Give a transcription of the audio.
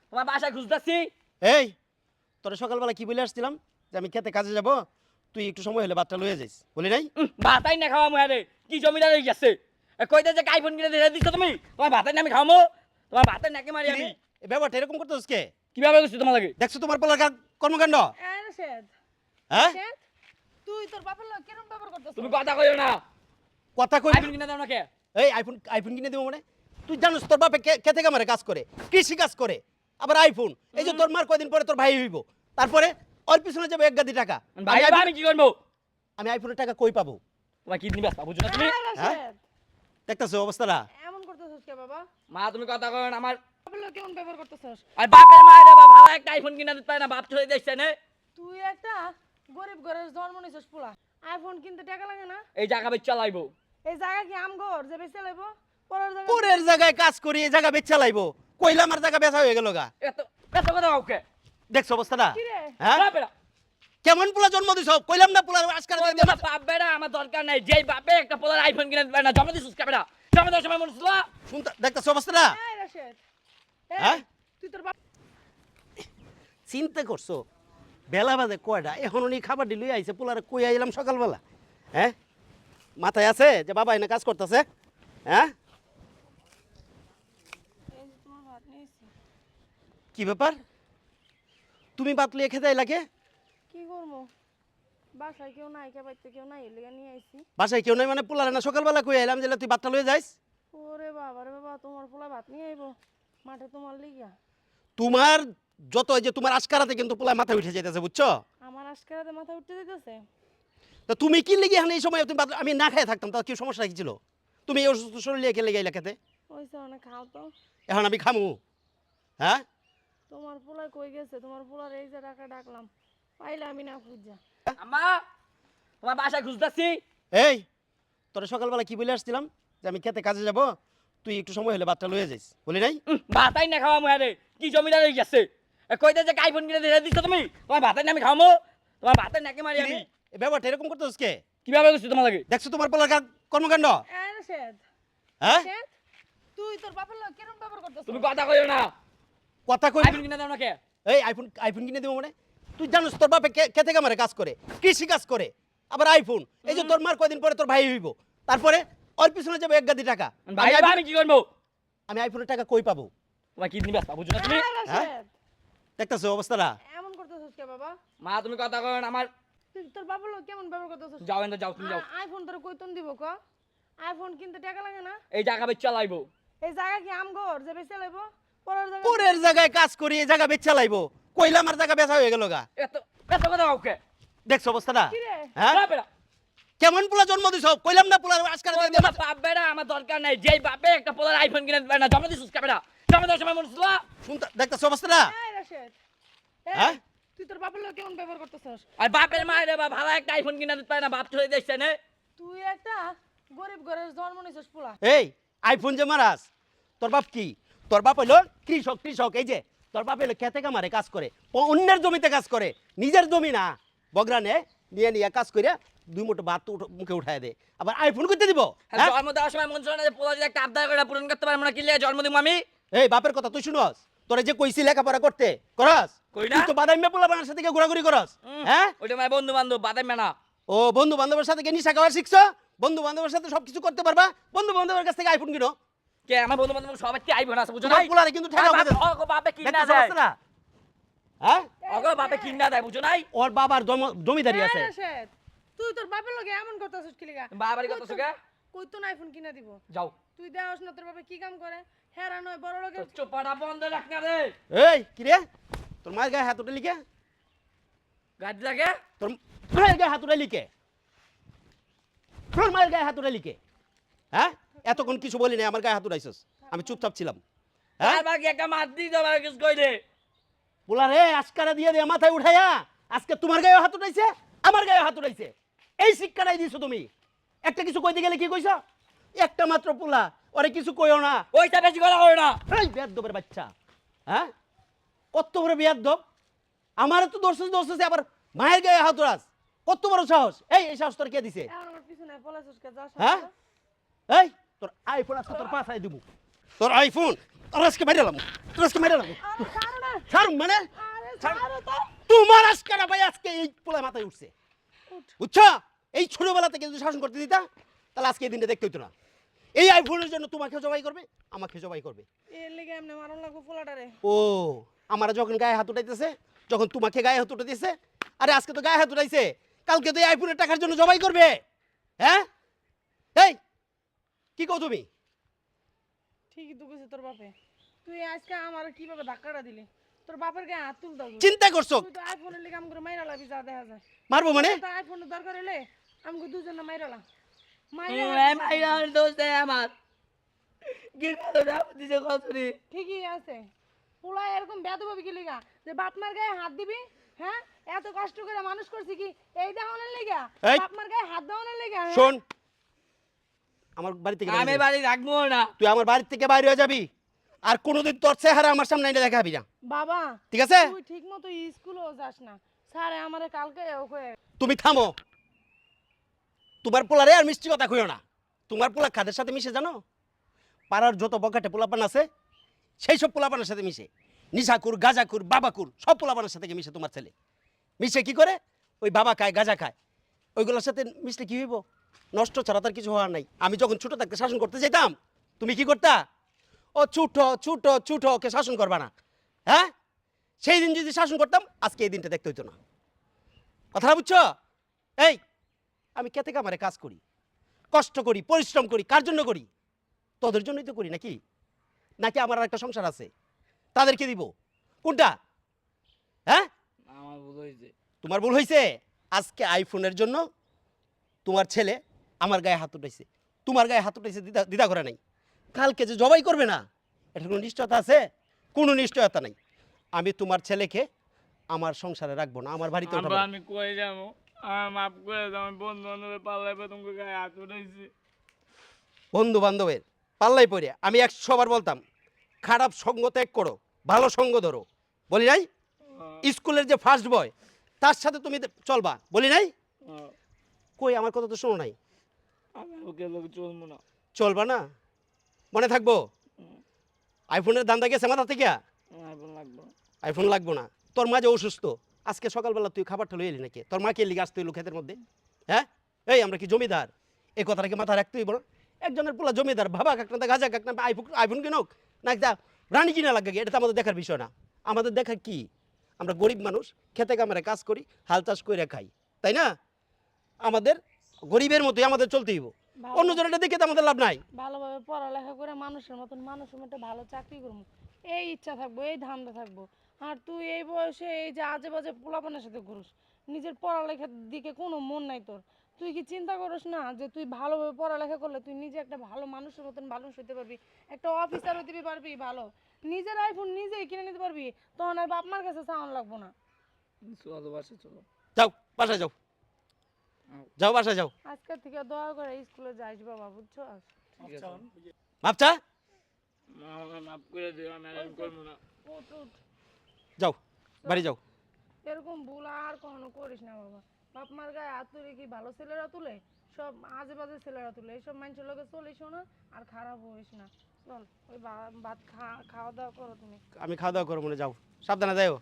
তোমার বাসায় খুঁজতেছি। এই তোরা সকালবেলা কি বলে আসছিলাম যে আমি খেতে কাজে যাব, তুই একটু সময় হলে বাচ্চা লয়ে যাইস, বলি নাই? ভাতাই না খাওয়া মুহারে কি জমিদার হয়ে গেছে। কইতে যে আইফোন কিনে দিয়ে দিছো তুমি, তোমার ভাতাই না আমি খাওয়ামো, তোমার ভাতাই নাকি মারি আমি। এই ব্যাপারটা এরকম করতেছিস কে? কিভাবে করছি তোমার লাগে? দেখছো তোমার পোলার কর্মকাণ্ড? রাশেদ, হ্যাঁ, রাশেদ, তুই তোর বাপের লগে কেরম ব্যবহার করতেছিস? তুমি কথা কইও না। কথা কই। আইফোন কিনে দাও না কে? এই আইফোন কিনে দেবো মানে? তুই জানোস তোর বাপে খেতে কামারে কাজ করে, কৃষি কাজ করে, আবার আইফোন। এই যে তোর মার কয়দিন পরে তোর ভাই হইব, তারপরে ওর পিছনে যাবে 1 গাদি টাকা। ভাই আমি কি করবো? আমি আইফোনের টাকা কই পাবো? তোমার কিডনি ব্যস্ত বুঝো না তুমি? রাশেদ, দেখতেছো অবস্থাটা? এমন করতেছিস কে বাবা? মা তুমি কথা কইও না। আমার বাপের লগে কেমন ব্যবহার করতেছিস? আর বাপের মায়ের বাবা ভালো একটা আইফোন কিনে দিতে পারে না, বাপ চলে যাচ্ছে না। তুই একটা গরিব ঘরের জন্ম নিছিস পোলা, আইফোন কিনতে টাকা লাগে না? এই জায়গা বেচ চালাইবো। এই জায়গা কি আমঘর যে বেচে লাইবো? পরের জায়গা পরের জায়গায় কাজ করি, এই জায়গা বেচা লাইবো, কইলা আমার জায়গা বেচা হয়ে গেল গা। এত এত কথা ওকে দেখছো অবস্থাটা? কি রে? হ্যাঁ, বাপেরা কেমন পোলা জন্ম দিছ, কইলাম না পোলার আজকাল তোমার বাপ বেড়া আমার দরকার নাই। যেই বাপে একটা পোলার আইফোন কিনে দিতে পারে না, জমা দিছিস কাপড়া জমা দেওয়ার সময় মনে ছিল। শুনতে দেখতেছো অবস্থাটা? এই রাশেদ, হ্যাঁ? তুই তোর বাপ চিন্তা করছো বেলা বাজে কয়টা, এখন উনি খাবার দিলই আইছে, পোলারে কই আইলাম সকালবেলা? হ্যাঁ, মাথায় আছে যে বাবা এনে কাজ করতেছে? হ্যাঁ, এই যে তোমার ভাত নিয়েছি। কি ব্যাপার? তুমি ভাত লিয়ে খেতে আইলাকে? কি করবো? বাসায় কেউ নাই, কে বাড়িতে কেউ নাই, এর লেগে নিয়ে আইছি। বাসায় কেউ নাই মানে পোলারে না সকালবেলা কই আইলাম যে তুই ভাতটা লয়ে যাইস? ওরে বাবা রে বাবা, তোমার পোলা ভাত নিয়ে আইবো মাঠে তোমার লিগা? তোমার যত এই যে তোমার আজকারাতে কিন্তু পোলায় মাথা উঠে যাইতেছে, বুঝছো? আমার আজকারাতে মাথা উঠতে দিতেছে? তো তুমি কি লেগে এখানে এই সময় তুমি আমি না খেয়ে থাকতাম, তার কি সমস্যা কি ছিল? তুমি এই অসুস্থ শরীরে কে লেগে আইলা খেতে? ওইসে অনেক খাও তো। এখন আমি খামু? হ্যাঁ, তোমার পোলা কই গেছে? তোমার পোলার এই যে টাকা ডাকলাম, পাইলে আমি না খুঁজা। আম্মা তোমার বাসায় খুঁজতেছি। এই তোরা সকালবেলা কি বলে আসছিলাম যে আমি খেতে কাজে যাব, তুই একটু সময় হলে বাচ্চা লয়ে যাইস, বলি নাই? ভাতাই না খাওয়া মুহারে কি জমিদার হয়ে গেছে। কইতে যে আইফোন কিনে দিয়ে দিছো তুমি, তোমার ভাতাই না আমি খাওয়ামো, তোমার ভাতাই নাকি মারি আমি। এই ব্যাপারটা এরকম করতেছিস কে? কিভাবে করছি তোমার লাগে? দেখছো তোমার পোলার কর্মকাণ্ড? রাশেদ, হ্যাঁ, রাশেদ, তুই তোর বাপের লগে কেরম ব্যবহার করতেছিস? তুমি কথা কইও না। কথা কই। আইফোন কিনে দাও না কে? এই আইফোন কিনে দেবো মানে? তুই জানোস তোর বাপে খেতে কামারে কাজ করে, কৃষি কাজ করে, আবার আইফোন। এই যে তোর মার কয়দিন পরে তোর ভাই হইব, তারপরে ওর পিছনে যাবে 1 গাদি টাকা। ভাই আমি কি করবো? আমি আইফোনের টাকা কই পাবো? তোমার কিডনি ব্যস্ত বুঝো না তুমি? রাশেদ, দেখতেছো অবস্থাটা? এমন করতেছিস কে বাবা? মা তুমি কথা কইও না। আমার তুই তোর বাপের লগে কেমন ব্যবহার করতেছিস? যাও এন্ড যাও, তুমি যাও। আইফোন তোর কইতন দিব ক? আইফোন কিনতে টাকা লাগে না? এই জায়গা বেচ চালাইবো। এই জায়গা কি আমঘর যে বেচে লাইবো? পরের জায়গা পরের জায়গায় কাজ করি, এই জায়গা বেচা লাইবো, কইলা আমার জায়গা বেচা হয়ে গেল গা। এত এত কথা ওকে দেখছো অবস্থাটা? কি রে? হ্যাঁ, বাপেরা কেমন পোলা জন্ম দিছ, কইলাম না পোলার আজকাল তোমার বাপ বেড়া আমার দরকার নাই। যেই বাপে একটা পোলার আইফোন কিনে দিতে পারে না, জমা দিছিস কাপড়া জমা দেওয়ার সময় মনে ছিল। শুনতে দেখতেছো অবস্থাটা? এই রাশেদ, হ্যাঁ? তুই তোর বাপের লগে কেমন ব্যবহার করতেছিস? আর বাপের মায়ের বাবা ভালো একটা আইফোন কিনে দিতে পারে না, বাপ চলে যাচ্ছে না। তুই একটা গরিব ঘরের জন্ম নিছিস পোলা। এই আইফোন যে মারাস, তোর বাপ কি? তোর বাপ হইলো কৃষক। কৃষক এই যে তোর বাপ হইলো খেতে কামারে কাজ করে, অন্যের জমিতে কাজ করে, নিজের জমি না। বগরানে নিয়ে নিয়ে কাজ করে 2 মুঠো ভাত মুখে উঠায় দে, আবার আইফোন করতে দিব? হ্যাঁ? জন্ম দেওয়ার সময় মন ছিল না যে পোলা যদি একটা আবদার করে পূরণ করতে পারবো না, কি লিয়ে জন্ম দিব আমি? এই বাপের কথা তুই শুনস? তোরে যে কইছি লেখাপড়া করতে, করস? কই না। তুই তো বাদাইমে পোলা বানার সাথে ঘোরাঘুরি করস। হ্যাঁ, ওইটা আমার বন্ধু বান্ধব বাদাম মেনা। ও বন্ধু বান্ধবের সাথে নিশা খাওয়ার শিখছো? বন্ধু বান্ধবের সাথে সবকিছু করতে পারবা, বন্ধু বান্ধবের কাছ থেকে আইফোন কিনো। কে আমার বন্ধু বান্ধব সবাই কি আইফোন আছে বুঝো না? তোমার পোলারে কিন্তু ঠেকা হবে। ওগো বাপে কিনা দেখতেছো দেয়। অবস্থাটা? হ্যাঁ, ওগো বাপে কিনা দেয় বুঝো নাই? ওর বাবার জমিদারি এই আছে। রাশেদ, তুই তোর বাপের লগে এমন করতেছিস কি লিগা? বাবারই কথা সুগা। কইতন আইফোন কিনা দিব। যাও তুই দেওস না তোর বাপে কি কাম করে? হেরা নয় বড় লোকের। চোপাটা বন্ধ রাখ না রে। এই কি রে, তোর মায়ের গায়ে হাত উঠালি কে? গাড়ি লাগে তোর মায়ের গায়ে হাত উঠালি কে? তোর মায়ের গায়ে হাত উঠালি কে? হ্যাঁ, এতক্ষণ কিছু বলি নাই, আমার গায়ে হাত উঠাইছস, আমি চুপচাপ ছিলাম। হ্যাঁ, আর বাকি একটা মার দি দাও আর কিছু কই দে। বলা রে আজকারা দিয়ে দে মাথায় উঠাইয়া, আজকে তোমার গায়ে হাত উঠাইছে, আমার গায়ে হাত উঠাইছে, এই শিক্ষাটাই দিছো তুমি। একটা কিছু কইতে গেলে কি কইছ? একটা মাত্র পোলা, ওরে কিছু কইও না। ওইটা বেশি কথা কই না। এই বেয়াদবের বাচ্চা, হ্যাঁ, কত বড় বেয়াদব! আমার তো দোষ আবার মায়ের গায়ে হাত উঠাস, কত বড় সাহস! এই সাহস তোর কে দিছে? এখন আমার পিছনে পলাছিস কে? যাস হ্যাঁ, এই তোর আইফোন আজকে তোর পাছায় দিব, তোর আইফোন তোর আজকে মেরে দিলাম, তোর আজকে মেরে দিলাম। আরে ছাড়ুম মানে আরে ছাড়ো তো। তোমার আজকে না ভাই আজকে এই পোলা মাথায় উঠছে উঠ। বুঝছো এই ছোটবেলা থেকে যদি শাসন করতে দিতা তাহলে আজকে এই দিনটা দেখতে হইতো না এই আইফোনের জন্য তোমাকে জবাই করবে আমাকে জবাই করবে এর লেগে এমনি মারণ লাগবো পোলাটারে। ও আমার যখন গায়ে হাত উঠাইতেছে যখন তোমাকে গায়ে হাত উঠাইতেছে আরে আজকে তো গায়ে হাত উঠাইছে কালকে তো এই আইফোনের টাকার জন্য জবাই করবে হ্যাঁ এই কি কও তুমি ঠিকই তো কইছে তোর বাপে। তুই আজকে আমার কিভাবে ধাক্কাটা দিলি? তোর বাপের গায়ে হাত তুলতা তুই। চিন্তা করছো তুই তো আইফোনের লেগে আমাকে মাইরা লাবি যা দেখা যায়। মারবো মানে তো আইফোনের দরকার হলে আমাকে দুজনে মাইরালা। মাইরা দোষ দেয় আমার কি কথা না দিছে কতরি ঠিকই আছে। পোলা এরকম বেদভাবে কি লিগা যে বাপ মার গায়ে হাত দিবি? হ্যাঁ এত কষ্ট করে মানুষ করছি কি এই দেওয়ানোর লেগা? এই। বাপ মার গায়ে হাত দেওয়ানোর লেগা? হ্যাঁ? শোন আমার বাড়ি থেকে আমি বাইরে যা। বাড়ি রাখবো না তুই আমার বাড়ি থেকে বাইরে হয়ে যাবি আর কোনোদিন তোর চেহারা আমার সামনে এনে দেখাবি না বাবা ঠিক আছে তুই ঠিক মতো স্কুলেও যাস না। স্যারে আমারে কালকে ওকে তুমি থামো তোমার পোলারে আর মিষ্টি কথা কইও না তোমার পোলা কাদের সাথে মিশে জানো পাড়ার যত বকাটে পোলাপান আছে সেই সব পোলাপানের সাথে মিশে নিশাকুর গাজাকুর বাবাকুর সব পোলাপানের সাথে মিশে তোমার ছেলে মিশে কি করে ওই বাবা খায় গাজা খায় ওইগুলোর সাথে মিশলে কি হইব নষ্ট ছাড়া তার কিছু হওয়ার নাই আমি যখন ছোট থাকতে শাসন করতে যেতাম তুমি কি করতা ও ছুটো ছুটো ছুটো ওকে শাসন করবা না হ্যাঁ সেই দিন যদি শাসন করতাম আজকে এই দিনটা দেখতে হইতো না কথাটা বুঝছো এই আমি খেতে কামারে কাজ করি কষ্ট করি পরিশ্রম করি কার জন্য করি তোদের জন্যই তো করি নাকি নাকি আমার আর একটা সংসার আছে তাদেরকে দিব কোনটা হ্যাঁ আমার ভুল হয়েছে তোমার ভুল হয়েছে আজকে আইফোনের জন্য তোমার ছেলে আমার গায়ে হাত উঠাইছে তোমার গায়ে হাত উঠাইছে দ্বিধা দ্বিধা করে নাই কালকে যে জবাই করবে না এটা কোনো নিশ্চয়তা আছে কোনো নিশ্চয়তা নাই আমি তোমার ছেলেকে আমার সংসারে রাখবো না আমার বাড়িতে উঠাবো না। আমি কই যাবো আমার মাফ করে দাও আমি বন্ধু বান্ধবের পাল্লায় তোমাকে গায়ে হাত উঠাইছি বন্ধু বান্ধবের পাল্লাই পড়ে আমি 100 বার বলতাম খারাপ সঙ্গ ত্যাগ করো ভালো সঙ্গ ধরো বলি নাই স্কুলের যে ফার্স্ট বয় তার সাথে তুমি চলবা বলি নাই কই আমার কথা তো শোনো নাই আমি ওকে লোক চলবো না চলবা না মনে থাকবো আইফোনের দান্দা গেছে মাথা থেকে আইফোন লাগবো না। আইফোন লাগবো না তোর মা যে অসুস্থ আজকে সকালবেলা তুই খাবারটা লই এলি নাকি তোর মাকে লিগে আসতে হইলো ক্ষেতের মধ্যে হ্যাঁ এই আমরা কি জমিদার এই কথাটাকে মাথায় রাখতেই বলো একজনের পোলা জমিদার ভাবা কাক না গাজা কাক না আইফোন কিনুক না যা রানী কিনা লাগে এটা তো আমাদের দেখার বিষয় না আমাদের দেখার কি আমরা গরিব মানুষ খেতে কামারে কাজ করি হাল চাষ করে খাই তাই না আমাদের গরিবের মতোই আমাদের চলতেই হইব অন্য জনটা দেখে তো আমাদের লাভ নাই ভালোভাবে পড়ালেখা করে মানুষের মতো একটা ভালো চাকরি করবো এই ইচ্ছা থাকবো এই ধান্দা থাকবো। আর তুই এই বয়সে এই যে আজে বাজে পোলাপানের সাথে ঘুরুস নিজের পড়ালেখার দিকে কোনো মন নাই তোর। তুই কি চিন্তা করিস না যে তুই ভালোভাবে পড়ালেখা করলে তুই নিজে একটা ভালো মানুষের মতন মানুষ হতে পারবি একটা অফিসার হতে পারবি ভালো নিজের আইফোন নিজেই কিনে নিতে পারবি তখন আর বাপ মার কাছে চাওয়ান লাগবো না। চলো বাসে চলো যাও বাসায় যাও যাও বাসায় যাও আজকে থেকে দয়া করে স্কুলে যাইস বাবা বুঝছো ঠিক আছে ভাবছা মা আমাকে মাফ করে দিও আমি আর করবো না উঠ উঠ যাও বাড়ি যাও এরকম ভুল আর কখনো করিস না বাবা। বাপ মার গায়ে হাত তুলে কি ভালো ছেলেরা তুলে সব আজে বাজে ছেলেরা তুলে এইসব মানুষের লোকে চলিস না আর খারাপ হইস না। চল ওই ভাত খাওয়া দাওয়া করো তুমি। আমি খাওয়া দাওয়া করবো না যাও সাবধানে যাও